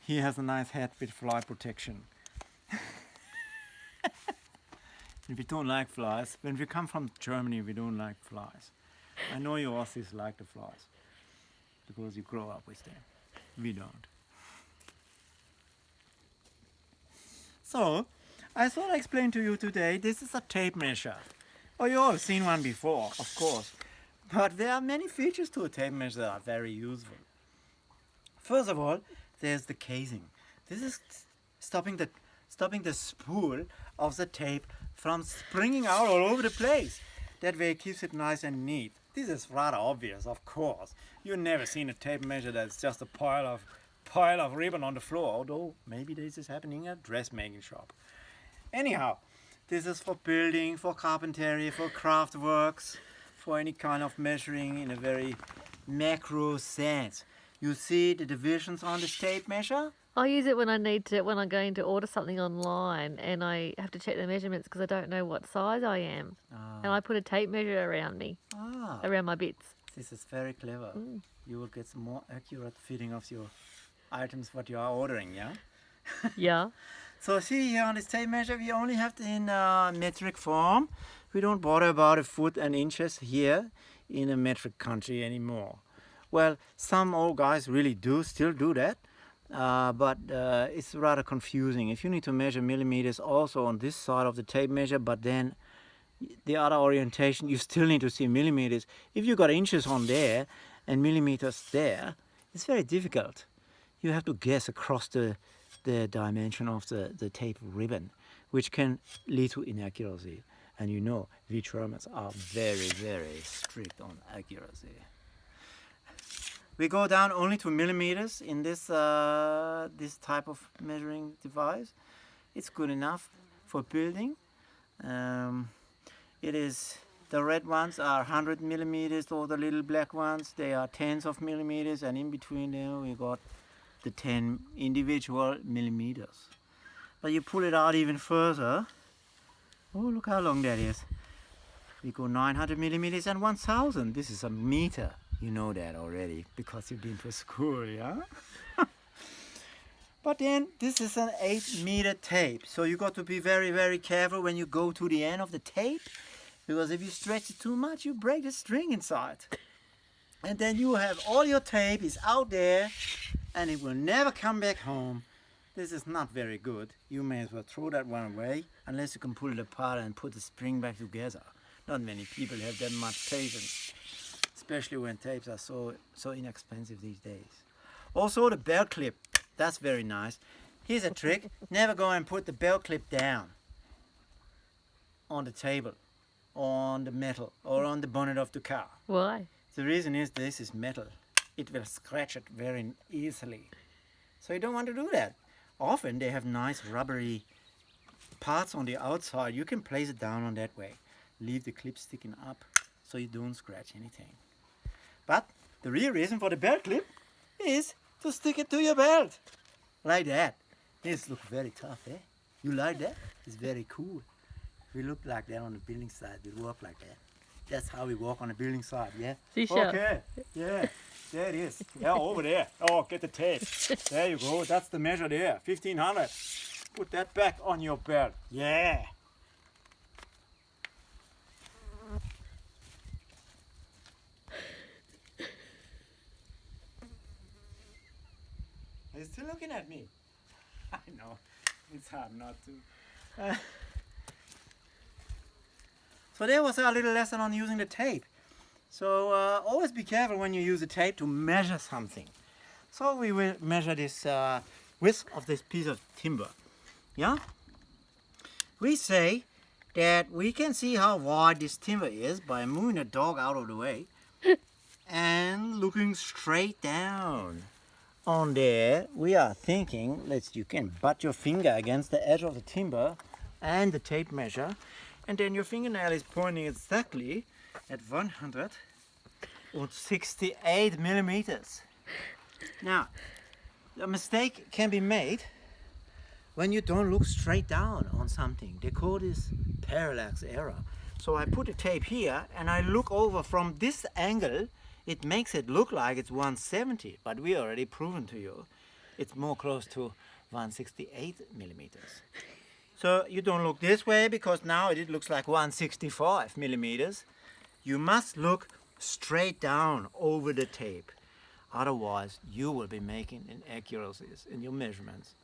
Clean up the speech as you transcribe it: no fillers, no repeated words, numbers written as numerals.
he has a nice hat with fly protection. And we don't like flies. When we come from Germany, we don't like flies. I know you Aussies like the flies because you grow up with them. We don't. So, I thought I'd explain to you today, this is a tape measure. Oh, you all have seen one before, of course. But there are many features to a tape measure that are very useful. First of all, there's the casing. This is stopping the spool of the tape from springing out all over the place. That way it keeps it nice and neat. This is rather obvious, of course. You've never seen a tape measure that's just a pile of ribbon on the floor, although maybe this is happening at a dressmaking shop. Anyhow, this is for building, for carpentry, for craft works, for any kind of measuring in a very macro sense. You see the divisions on this tape measure? I use it when I'm going to order something online and I have to check the measurements because I don't know what size I am. And I put a tape measure around me, around my bits. This is very clever. You will get some more accurate fitting of your items what you are ordering, yeah? Yeah. So see here on this tape measure, we only have it in metric form. We don't bother about a foot and inches here in a metric country anymore. Well, some old guys really still do that. But it's rather confusing. If you need to measure millimeters also on this side of the tape measure, but then the other orientation, you still need to see millimeters. If you got inches on there and millimeters there, it's very difficult. You have to guess across the dimension of the tape ribbon, which can lead to inaccuracy. And you know, we Germans are very, very strict on accuracy. We go down only to millimeters in this type of measuring device. It's good enough for building. The red ones are 100 millimeters, or the little black ones, they are tens of millimeters, and in between them we got the 10 individual millimeters. But you pull it out even further. Oh, look how long that is. We go 900 millimeters and 1000. This is a meter. You know that already because you've been to school, yeah? But then this is an 8-meter tape. So you got to be very, very careful when you go to the end of the tape, because if you stretch it too much, you break the string inside. And then you have all your tape is out there and it will never come back home. This is not very good. You may as well throw that one away unless you can pull it apart and put the spring back together. Not many people have that much patience, especially when tapes are so inexpensive these days. Also the belt clip, that's very nice. Here's a trick, never go and put the belt clip down on the table, on the metal, or on the bonnet of the car. Why? The reason is this is metal. It will scratch it very easily. So you don't want to do that. Often they have nice rubbery parts on the outside. You can place it down on that way. Leave the clip sticking up so you don't scratch anything. But the real reason for the belt clip is to stick it to your belt. Like that. This looks very tough, eh? You like that? It's very cool. We look like that on the building site. We work like that. That's how we walk on the building site, yeah? Sicher. Okay, yeah. There it is. Yeah, over there. Oh, get the tape. There you go. That's the measure there. 1500. Put that back on your belt. Yeah. Are you still looking at me? I know. It's hard not to. So there was our little lesson on using the tape. So always be careful when you use a tape to measure something. So we will measure this width of this piece of timber. Yeah? We say that we can see how wide this timber is by moving the dog out of the way and looking straight down. On there, we are thinking, you can butt your finger against the edge of the timber and the tape measure, and then your fingernail is pointing exactly at 168 millimeters. Now, a mistake can be made when you don't look straight down on something. They call this parallax error. So I put the tape here and I look over from this angle. It makes it look like it's 170, but we already proven to you It's more close to 168 millimeters. So you don't look this way because now it looks like 165 millimeters. You must look straight down over the tape. Otherwise, you will be making inaccuracies in your measurements.